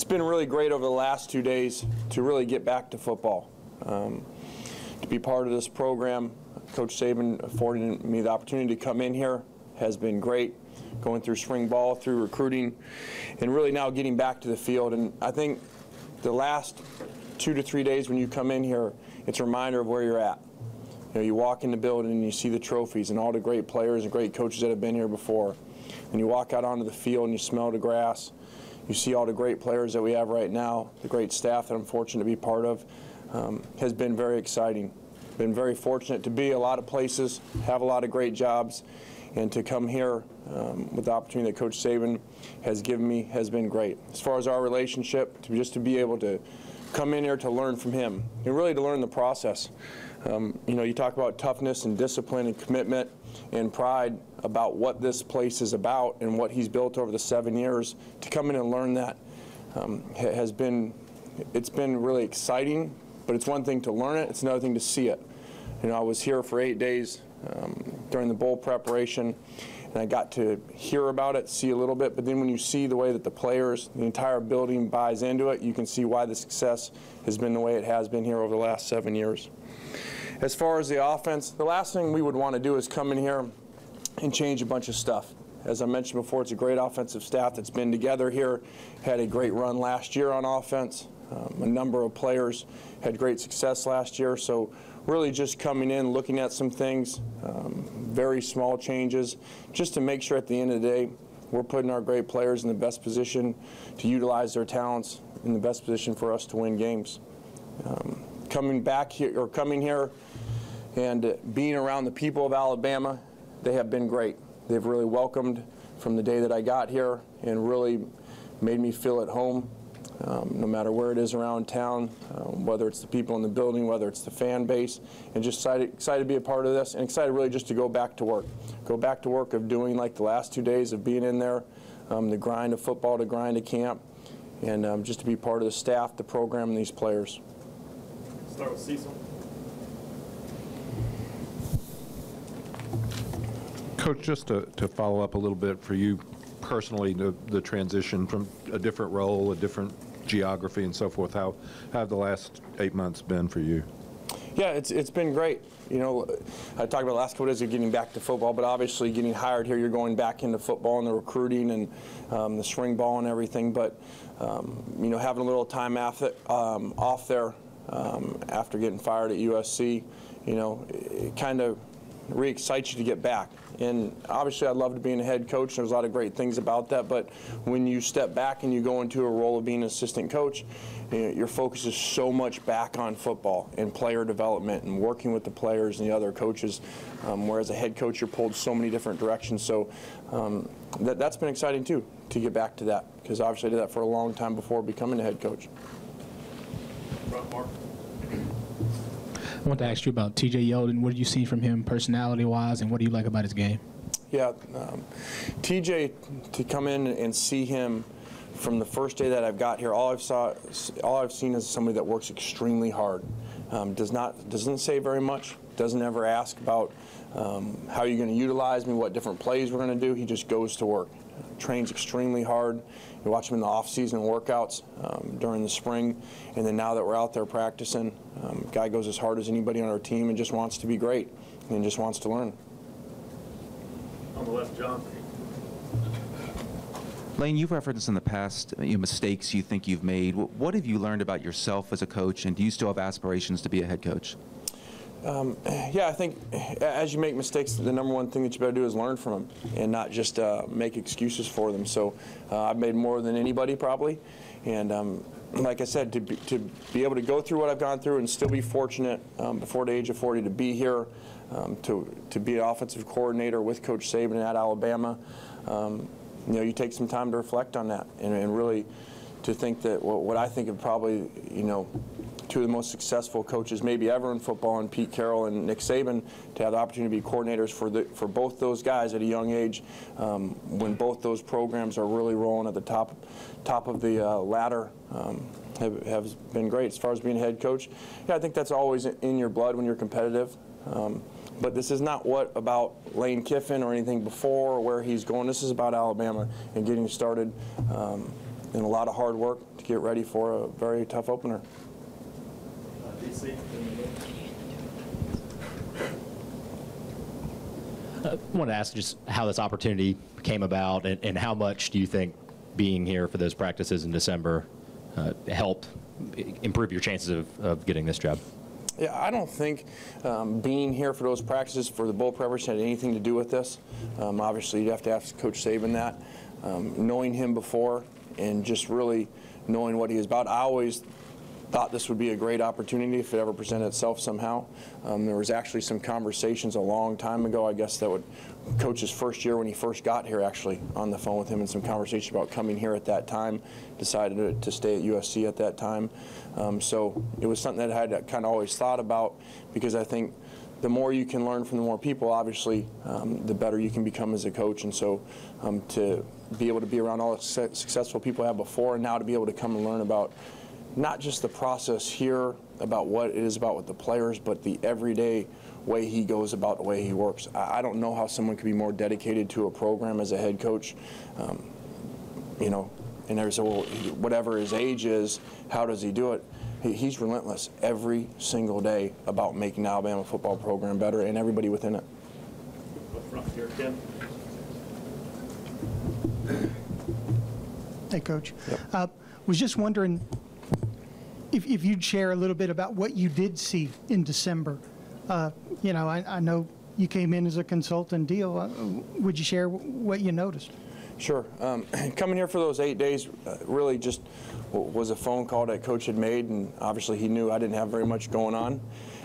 it's been really great over the last 2 days to really get back to football. To be part of this program, Coach Saban affording me the opportunity to come in here has been great, going through spring ball, through recruiting, and really now getting back to the field. And I think the last 2 to 3 days when you come in here, it's a reminder of where you're at. You know, you walk in the building and you see the trophies and all the great players and great coaches that have been here before. And you walk out onto the field and you smell the grass. You see all the great players that we have right now, the great staff that I'm fortunate to be part of. Has been very exciting. Been very fortunate to be a lot of places, have a lot of great jobs, and to come here with the opportunity that Coach Saban has given me has been great. As far as our relationship, just to be able to come in here to learn from him and really to learn the process. You know, you talk about toughness and discipline and commitment and pride about what this place is about and what he's built over the 7 years. To come in and learn that it's been really exciting. But it's one thing to learn it, it's another thing to see it. You know, I was here for 8 days during the bowl preparation, and I got to hear about it, see a little bit, but then when you see the way that the players, the entire building buys into it, you can see why the success has been the way it has been here over the last 7 years. As far as the offense, the last thing we would want to do is come in here and change a bunch of stuff. As I mentioned before, it's a great offensive staff that's been together here, had a great run last year on offense. A number of players had great success last year, so really just coming in, looking at some things, very small changes, just to make sure at the end of the day we're putting our great players in the best position to utilize their talents, in the best position for us to win games. Coming here and being around the people of Alabama, they have been great. They've really welcomed from the day that I got here and really made me feel at home. No matter where it is around town, whether it's the people in the building, whether it's the fan base, and just excited to be a part of this, and excited really just to go back to work. Go back to work of doing like the last 2 days of being in there, the grind of football, the grind of camp, and just to be part of the staff, the program, and these players. Start with Cecil. Coach, just to follow up a little bit for you personally, the transition from a different role, a different geography and so forth, how have the last 8 months been for you? Yeah, it's been great. You know, I talked about the last couple days of getting back to football, but obviously getting hired here, you're going back into football and the recruiting and the spring ball and everything. But you know, having a little time off there after getting fired at USC, you know, it kind of re-excites you to get back. And obviously I'd love to be a head coach. There's a lot of great things about that, but when you step back and you go into a role of being an assistant coach, your focus is so much back on football and player development and working with the players and the other coaches, whereas a head coach you're pulled so many different directions. So that's been exciting too, to get back to that, because obviously I did that for a long time before becoming a head coach. Mark. I want to ask you about TJ Yeldon. What did you see from him personality-wise, and what do you like about his game? Yeah, TJ, to come in and see him from the first day that I've got here, all I've seen is somebody that works extremely hard. Doesn't say very much, doesn't ever ask about how you're going to utilize me, what different plays we're going to do. He just goes to work. Trains extremely hard. You watch him in the off-season workouts during the spring, and then now that we're out there practicing, guy goes as hard as anybody on our team and just wants to be great and just wants to learn. On the left, John. Lane, you've referenced in the past mistakes you think you've made. What have you learned about yourself as a coach, and do you still have aspirations to be a head coach? Yeah, I think as you make mistakes, the number one thing that you better do is learn from them and not just make excuses for them. So I've made more than anybody probably, and like I said, to be able to go through what I've gone through and still be fortunate before the age of 40 to be here, to be an offensive coordinator with Coach Saban at Alabama. You know, you take some time to reflect on that and really to think that what I think of probably, you know, two of the most successful coaches maybe ever in football, and Pete Carroll and Nick Saban, to have the opportunity to be coordinators for both those guys at a young age, when both those programs are really rolling at the top of the ladder, have been great. As far as being a head coach, yeah, I think that's always in your blood when you're competitive. But this is not about Lane Kiffin or anything before or where he's going. This is about Alabama and getting started and a lot of hard work to get ready for a very tough opener. DC. I wanted to ask just how this opportunity came about, and how much do you think being here for those practices in December helped improve your chances of getting this job? Yeah, I don't think being here for those practices for the bowl preparation had anything to do with this. Obviously, you'd have to ask Coach Saban that. Knowing him before and just really knowing what he is about, I always thought this would be a great opportunity if it ever presented itself somehow. There was actually some conversations a long time ago, I guess, that would Coach's first year when he first got here, actually on the phone with him, and some conversation about coming here at that time. Decided to stay at USC at that time. So it was something that I had kind of always thought about, because I think the more you can learn from the more people, obviously, the better you can become as a coach. And so to be able to be around all the successful people I had before, and now to be able to come and learn about not just the process here, about what it is about with the players, but the everyday way he goes about the way he works. I don't know how someone could be more dedicated to a program as a head coach. You know, and there's a, well, whatever his age is, how does he do it? He's relentless every single day about making the Alabama football program better and everybody within it. Up front here, Ken. Hey, Coach. Yep. Was just wondering if you'd share a little bit about what you did see in December. You know, I know you came in as a consultant deal. Would you share what you noticed? Sure. Coming here for those 8 days really just was a phone call that Coach had made, and obviously he knew I didn't have very much going on,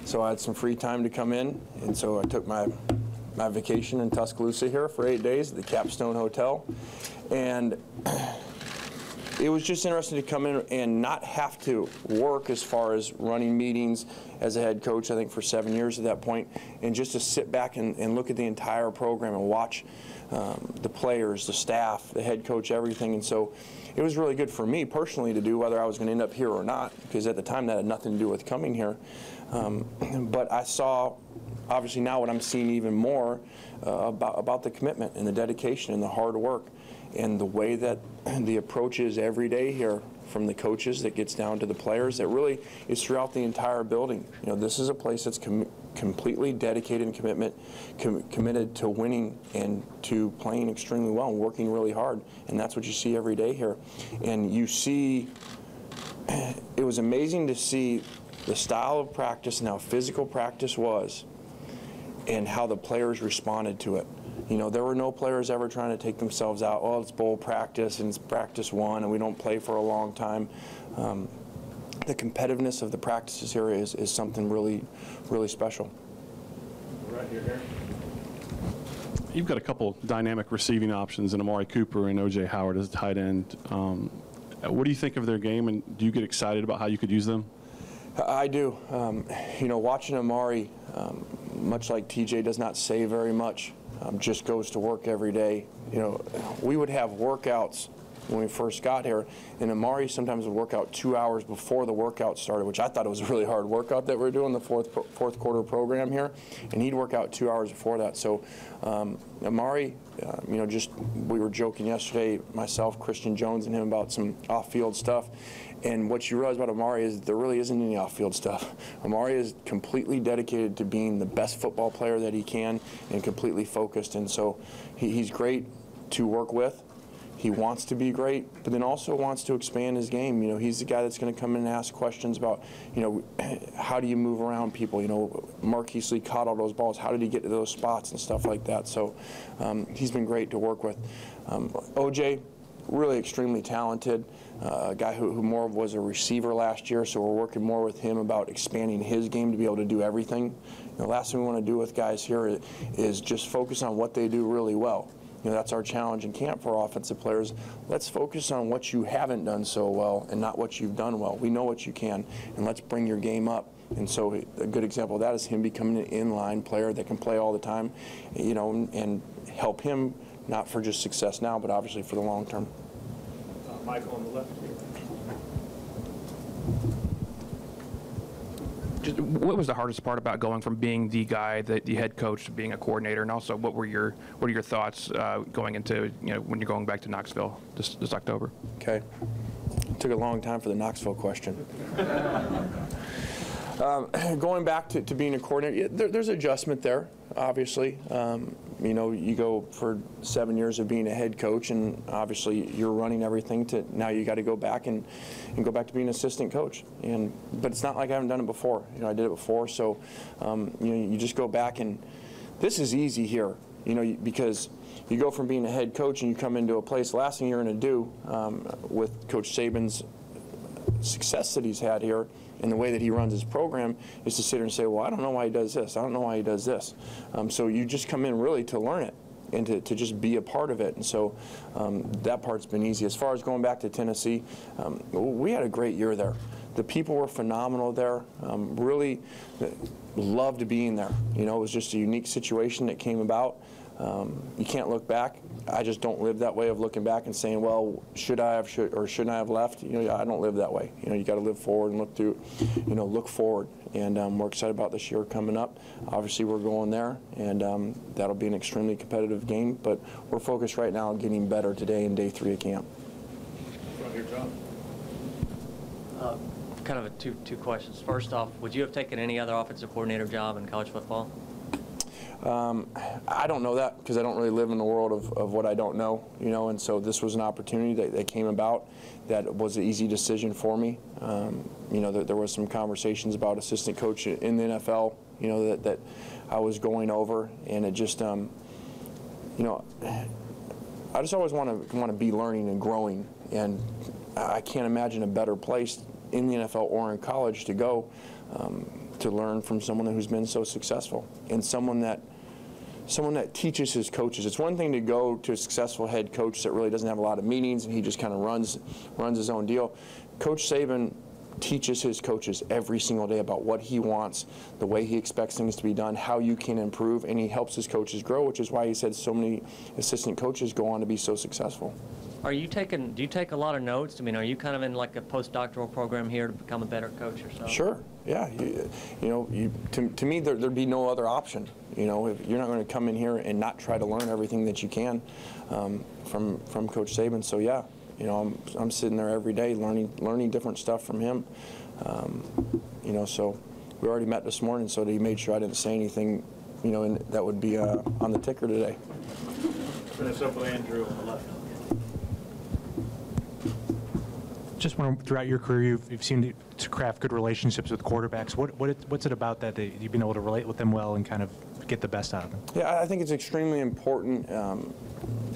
so I had some free time to come in, and so I took my vacation in Tuscaloosa here for 8 days at the Capstone Hotel, and it was just interesting to come in and not have to work as far as running meetings as a head coach, I think for 7 years at that point, and just to sit back and look at the entire program and watch the players, the staff, the head coach, everything. And so it was really good for me personally to do, whether I was going to end up here or not, because at the time that had nothing to do with coming here. But I saw, obviously now what I'm seeing even more about the commitment and the dedication and the hard work and the way that the approach is every day here, from the coaches that gets down to the players, that really is throughout the entire building. You know, this is a place that's completely dedicated and committed to winning and to playing extremely well and working really hard. And that's what you see every day here. And you see, it was amazing to see the style of practice and how physical practice was and how the players responded to it. You know, there were no players ever trying to take themselves out. Oh, it's bowl practice and it's practice one and we don't play for a long time. The competitiveness of the practices here is something really, really special. Right here, Aaron. You've got a couple dynamic receiving options in Amari Cooper and O.J. Howard as a tight end. What do you think of their game, and do you get excited about how you could use them? I do. You know, watching Amari, much like TJ, does not say very much. Just goes to work every day. You know, we would have workouts when we first got here, and Amari sometimes would work out 2 hours before the workout started, which I thought it was a really hard workout that we're doing, the fourth quarter program here, and he'd work out 2 hours before that. So Amari, you know, just we were joking yesterday, myself, Christian Jones, and him about some off-field stuff. And what you realize about Amari is there really isn't any off-field stuff. Amari is completely dedicated to being the best football player that he can and completely focused. And so he's great to work with. He wants to be great, but then also wants to expand his game. You know, he's the guy that's going to come in and ask questions about, you know, how do you move around people? You know, Marquise Lee caught all those balls. How did he get to those spots and stuff like that? So he's been great to work with. OJ, really extremely talented. A guy who more was a receiver last year, so we're working more with him about expanding his game to be able to do everything. The last thing we want to do with guys here is just focus on what they do really well. You know, that's our challenge in camp for offensive players. Let's focus on what you haven't done so well and not what you've done well. We know what you can, and let's bring your game up. And so a good example of that is him becoming an inline player that can play all the time, you know, and help him not for just success now, but obviously for the long term. Michael on the left here. Just, what was the hardest part about going from being the guy, the head coach, to being a coordinator, and also what are your thoughts going into when you're going back to Knoxville this October? Okay. It took a long time for the Knoxville question. Going back to being a coordinator, there's adjustment there, obviously. You go for 7 years of being a head coach, and obviously you're running everything to now you got to go back and go back to being an assistant coach. But it's not like I haven't done it before. I did it before, so you just go back, and this is easy here, because you go from being a head coach and you come into a place. The last thing you're going to do with Coach Saban's success that he's had here and the way that he runs his program is to sit here and say, well, I don't know why he does this. I don't know why he does this. So you just come in really to learn it and to just be a part of it. And so that part's been easy. As far as going back to Tennessee, we had a great year there. The people were phenomenal there. Really loved being there. It was just a unique situation that came about. You can't look back. I just don't live that way of looking back and saying, well, should I have or shouldn't I have left? I don't live that way. You got to live forward and look forward. And we're excited about this year coming up. Obviously, we're going there, and that'll be an extremely competitive game. But we're focused right now on getting better today in day 3 of camp. Right here, John. Kind of two questions. First off, would you have taken any other offensive coordinator job in college football? I don't know that because I don't really live in the world of what I don't know, and so this was an opportunity that came about that was an easy decision for me. There was some conversations about assistant coach in the NFL, that I was going over, and it just, I just always want to be learning and growing, and I can't imagine a better place in the NFL or in college to go to learn from someone who's been so successful and someone that teaches his coaches. It's one thing to go to a successful head coach that really doesn't have a lot of meetings and he just kind of runs his own deal. Coach Saban teaches his coaches every single day about what he wants, the way he expects things to be done, how you can improve, and he helps his coaches grow, which is why he said so many assistant coaches go on to be so successful. Do you take a lot of notes? Are you kind of in like a postdoctoral program here to become a better coach yourself? Sure, yeah. To me, there'd be no other option. If you're not going to come in here and not try to learn everything that you can from Coach Saban. So yeah, I'm sitting there every day learning different stuff from him. So we already met this morning, so he made sure I didn't say anything, that would be on the ticker today. Finish up with Andrew on the left. Just throughout your career, you've seemed to craft good relationships with quarterbacks. What's it about that you've been able to relate with them well and kind of get the best out of them? Yeah, I think it's extremely important,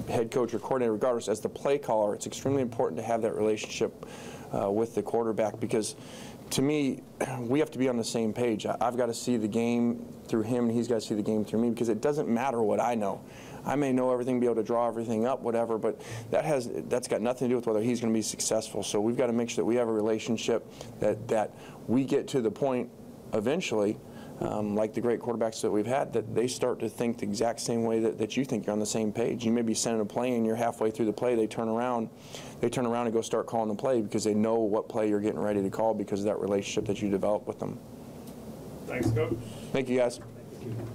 head coach or coordinator, regardless, as the play caller, it's extremely important to have that relationship with the quarterback because, to me, we have to be on the same page. I've got to see the game through him, and he's got to see the game through me because it doesn't matter what I know. I may know everything, be able to draw everything up, whatever, but that's got nothing to do with whether he's going to be successful. So we've got to make sure that we have a relationship that we get to the point eventually, like the great quarterbacks that we've had, that they start to think the exact same way that you think. You're on the same page. You may be sending a play and you're halfway through the play, they turn around and go start calling the play because they know what play you're getting ready to call because of that relationship that you develop with them. Thanks, Coach. Thank you, guys. Thank you.